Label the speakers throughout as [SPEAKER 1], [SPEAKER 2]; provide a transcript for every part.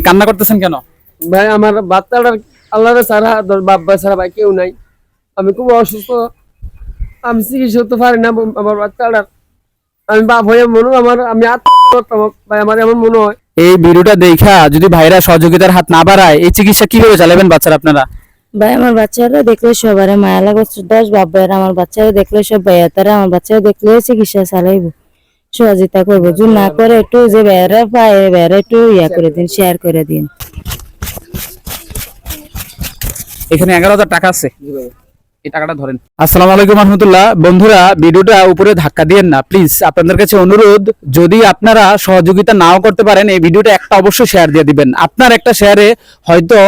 [SPEAKER 1] কান্না করতেছেন কেন?
[SPEAKER 2] ভাই আমার বাচ্চাটার আল্লাহর ছাড়া বাবা ছাড়া ভাই কেউ নাই। আমি খুব অসুস্থ, আমি চিকিৎসা করতে পারি না আমার বাচ্চাটার। আমি বাপ হয়ে মনে আমি আত্মহত্যা করতাম ভাই, আমার এমন মনে হয়।
[SPEAKER 1] এই ভিডিওটা দেখা যদি ভাইরা সহযোগিতার হাত না বাড়ায় এই চিকিৎসা কিভাবে চালাবেন বাচ্চারা আপনারা?
[SPEAKER 3] ভাই আমার বাচ্চারা দেখলে সবার মায়া লাগে, 10 বাবার আমার বাচ্চারা দেখলে সব ভাইয়া তারা আমার বাচ্চারা দেখলে চিকিৎসা চালাইবো, সহযোগিতা করবো। যদি না করে একটু যে ভাইয়ারা পায় ভাইয়ারা একটু ইয়া করে দিন, শেয়ার করে দিন।
[SPEAKER 1] এখানে 11,000 টাকা আছে, এই টাকাটা ধরেন। আসসালামু আলাইকুম রহমতুল্লাহ। বন্ধুরা, ভিডিওটা উপরে ধাক্কা দিয়েন না প্লিজ, আপনাদের কাছে অনুরোধ, যদি আপনারা সহযোগিতা নাও করতে পারেন এই ভিডিওটা একটা অবশ্যই শেয়ার দিয়ে দিবেন। আপনার একটা শেয়ারে হয়তো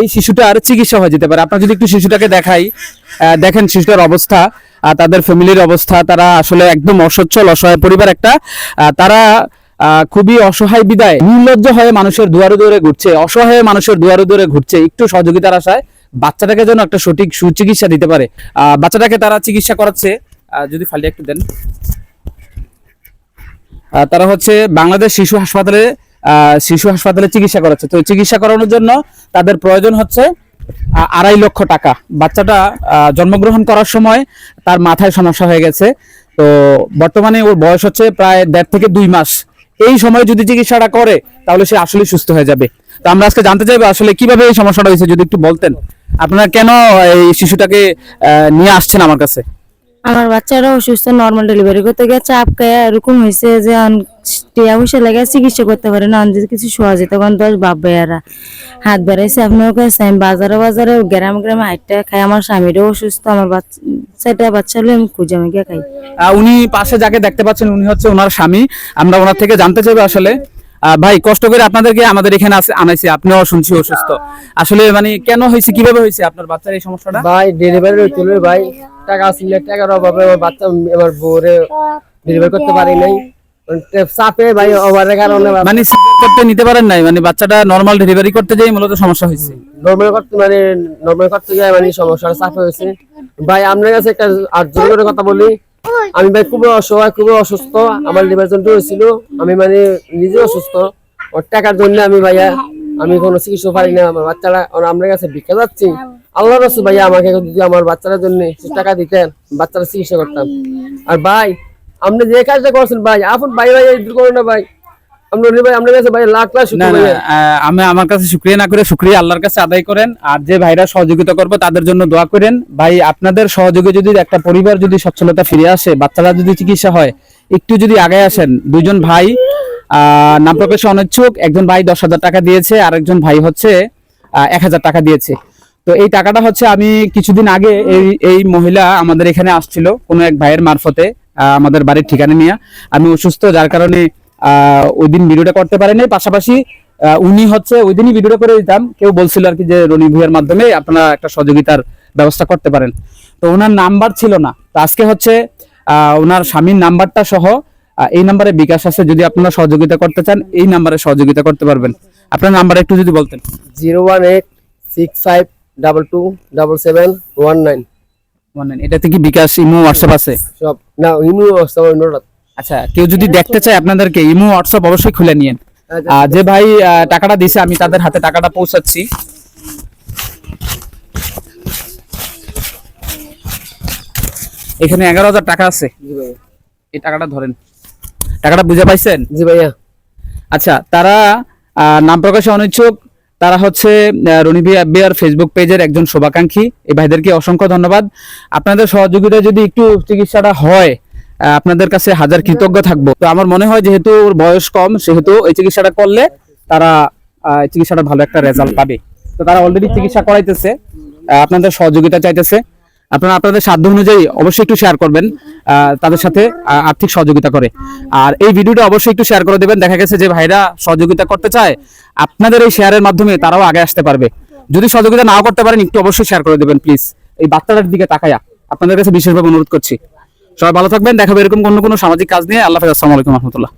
[SPEAKER 1] এই শিশুটার চিকিৎসা হয়ে যেতে পারে। আপনার যদি একটু শিশুটাকে দেখাই, দেখেন শিশুটার অবস্থা, তাদের ফ্যামিলির অবস্থা, তারা আসলে একদম অসচ্ছল অসহায় পরিবার একটা। তারা খুবই অসহায় বিদায় নির্লজ্জ হয়ে মানুষের দুয়ারে দুয়ারে ঘুরছে, অসহায় মানুষের দুয়ারে দুয়ারে ঘুরছে একটু সহযোগিতার আশায় বাচ্চাটাকে যেন একটা সঠিক সুচিকিৎসা দিতে পারে। বাচ্চাটাকে তারা চিকিৎসা করাচ্ছে, যদি ফাইলটা একটু দেন। তারা হচ্ছে বাংলাদেশ শিশু হাসপাতালে চিকিৎসা করাচ্ছে। তো চিকিৎসা করানোর জন্য তাদের প্রয়োজন হচ্ছে 2.5 লক্ষ টাকা। বাচ্চাটা জন্মগ্রহণ করার সময় তার মাথায় সমস্যা হয়ে গেছে। তো বর্তমানে ওর বয়স হচ্ছে প্রায় 1.5 থেকে 2 মাস। এই সময় যদি চিকিৎসাটা করে তাহলে সে আসলে সুস্থ হয়ে যাবে। তো আমরা আজকে জানতে চাইবো আসলে কিভাবে এই সমস্যাটা হয়েছে, যদি একটু বলতেন। আপনারা কেন এই শিশুটাকে নিয়ে আসছেন আমার কাছে?
[SPEAKER 3] আমার বাচ্চারা অসুস্থ, নর্মাল ডেলিভারি করতে গিয়ে চাপ খায় এরকম হয়েছে যে টিয়া পয়সা লাগে চিকিৎসা করতে পারে না। যদি কিছু সহযোগিতা করেন 10 বাপ ভাইয়ারা হাত বাড়াইছে আপনার কাছে। আমি বাজারে গ্রামে হাইটটা খাই। আমার স্বামীরও অসুস্থ, আমার বাচ্চা হলে আমি খুঁজে আমি গিয়ে খাই।
[SPEAKER 1] উনি পাশে যাকে দেখতে পাচ্ছেন উনি হচ্ছে ওনার স্বামী। আমরা ওনার থেকে জানতে চাইবো আসলে ভাই, কষ্ট করে আপনাদেরকে আমাদের এখানে আনাইছি, আপনিও শুনছি অসুস্থ, আসলে মানে কেন হয়েছে, কিভাবে হয়েছে আপনার বাচ্চার এই সমস্যাটা?
[SPEAKER 2] ভাই ডেলিভারি হয়েছিল ভাই, টাকা ছিল, টাকার অভাবে আমার বাচ্চা আমার বউরে ডেলিভারি করতে পারি নাই। চাপে ভাই ওভারের কারণে
[SPEAKER 1] মানে সিজার করতে নিতে পারেন নাই, মানে বাচ্চাটা নরমাল ডেলিভারি করতে যাই মূলত সমস্যা হয়েছে।
[SPEAKER 2] নরমাল করতে গিয়ে মানে সমস্যাটা চাপে হয়েছে। ভাই আপনার কাছে একটা আর্জেন্ট করে কথা বলি, আমি ভাই খুবই অসহায়, খুবই অসুস্থ, আমার লিভার যন্ত্র হয়েছিল, আমি মানে নিজে অসুস্থ। ওর টাকার জন্য আমি কোনো চিকিৎসা পারি না। আমার বাচ্চারা আপনার কাছে ভিক্ষা যাচ্ছি, আল্লাহর রাসূল ভাইয়া আমাকে যদি আমার বাচ্চাদের জন্য টাকা দিতেন, বাচ্চারা চিকিৎসা করতাম। আর ভাই আপনি যে কাজটা করছেন ভাই, আপন ভাই দূর করুন না ভাই।
[SPEAKER 1] আমি আমার কাছে শুকরিয়া না করে শুকরিয়া আল্লাহর কাছে আদায় করেন। আর যে ভাইরা সহযোগিতা করবে তাদের জন্য দোয়া করেন। ভাই আপনাদের সহযোগে যদি একটা পরিবার যদি সচ্ছলতা ফিরে আসে, বাচ্চারা যদি চিকিৎসা হয়, একটু যদি আগে আসেন। 2 জন ভাই নাম প্রকাশে অনিচ্ছুক, একজন ভাই 10,000 টাকা দিয়েছে, আর একজন ভাই হচ্ছে 1,000 টাকা দিয়েছে। তো এই টাকাটা হচ্ছে আমি কিছুদিন আগে এই মহিলা আমাদের এখানে আসছিল কোনো এক ভাইয়ের মারফতে, আমাদের বাড়ির ঠিকানা নিয়ে। আমি অসুস্থ যার কারণে ওই দিন ভিডিওটা করতে পারেনি। পাশাপাশি উনি হচ্ছে ওই দিনই ভিডিওটা করে দিতাম, কেউ বলছিল আর কি যে রনি ভুইয়ার মাধ্যমে আপনারা একটা সহযোগিতার ব্যবস্থা করতে পারেন। তো ওনার নাম্বার ছিল না, তো আজকে হচ্ছে ওনার স্বামীর নাম্বারটা সহ এই নাম্বারে বিকাশ আছে, যদি আপনারা সহযোগিতা করতে চান এই নাম্বারে সহযোগিতা করতে পারবেন। আপনার নাম্বার একটু যদি বলতেন।
[SPEAKER 2] 01865777719।
[SPEAKER 1] এটাতে কি বিকাশ, ইমো, হোয়াটসঅ্যাপ আছে?
[SPEAKER 2] সব না, ইমো হোয়াটসঅ্যাপ।
[SPEAKER 1] আচ্ছা, কেউ যদি দেখতে চায় আপনাদেরকে ইমো হোয়াটসঅ্যাপ অবশ্যই খুলে নিয়েন। যে ভাই টাকাটা দিছে আমি তাদের হাতে টাকাটা পৌঁছাচ্ছি। এখানে 11,000 টাকা আছে, এই টাকাটা ধরেন। টাকাটা বুঝে পাইছেন?
[SPEAKER 2] জি ভাইয়া।
[SPEAKER 1] আচ্ছা, তারা নাম প্রকাশে অনিচ্ছুক, তারা হচ্ছে রনি বিয়ার ফেসবুক পেজের একজন শুভাকাঙ্ক্ষী। এই ভাইদেরকে অসংখ্য ধন্যবাদ। আপনাদের সহযোগিতায় যদি একটু চিকিৎসাটা হয় আপনাদের কাছে হাজার কৃতজ্ঞ থাকবো। তো আমার মনে হয় যেহেতু ওর বয়স কম, সেহেতু এই চিকিৎসাটা করলে তারা চিকিৎসাটা ভালো একটা রেজাল্ট পাবে। তো তারা অলরেডি চিকিৎসা করাইতেছে, আপনাদের সহযোগিতা চাইতেছে। আপনারা আপনাদের সাধ্য অনুযায়ী অবশ্যই একটু শেয়ার করবেন, তাদের সাথে আর্থিক সহযোগিতা করে। আর এই ভিডিওটা অবশ্যই একটু শেয়ার করে দেবেন। দেখা গেছে যে ভাইরা সহযোগিতা করতে চায়, আপনাদের এই শেয়ারের মাধ্যমে তারাও আগে আসতে পারবে। যদি সহযোগিতা নাও করতে পারেন একটু অবশ্যই শেয়ার করে দেবেন প্লিজ। এই বাচ্চাটার দিকে তাকায়া আপনাদের কাছে বিশেষভাবে অনুরোধ করছি। সবাই ভালো থাকবেন, দেখাবো এরকম কোনো সামাজিক কাজ নিয়ে। আল্লাহ হাফেজ, আসসালামু আলাইকুম রহমতুল্লাহ।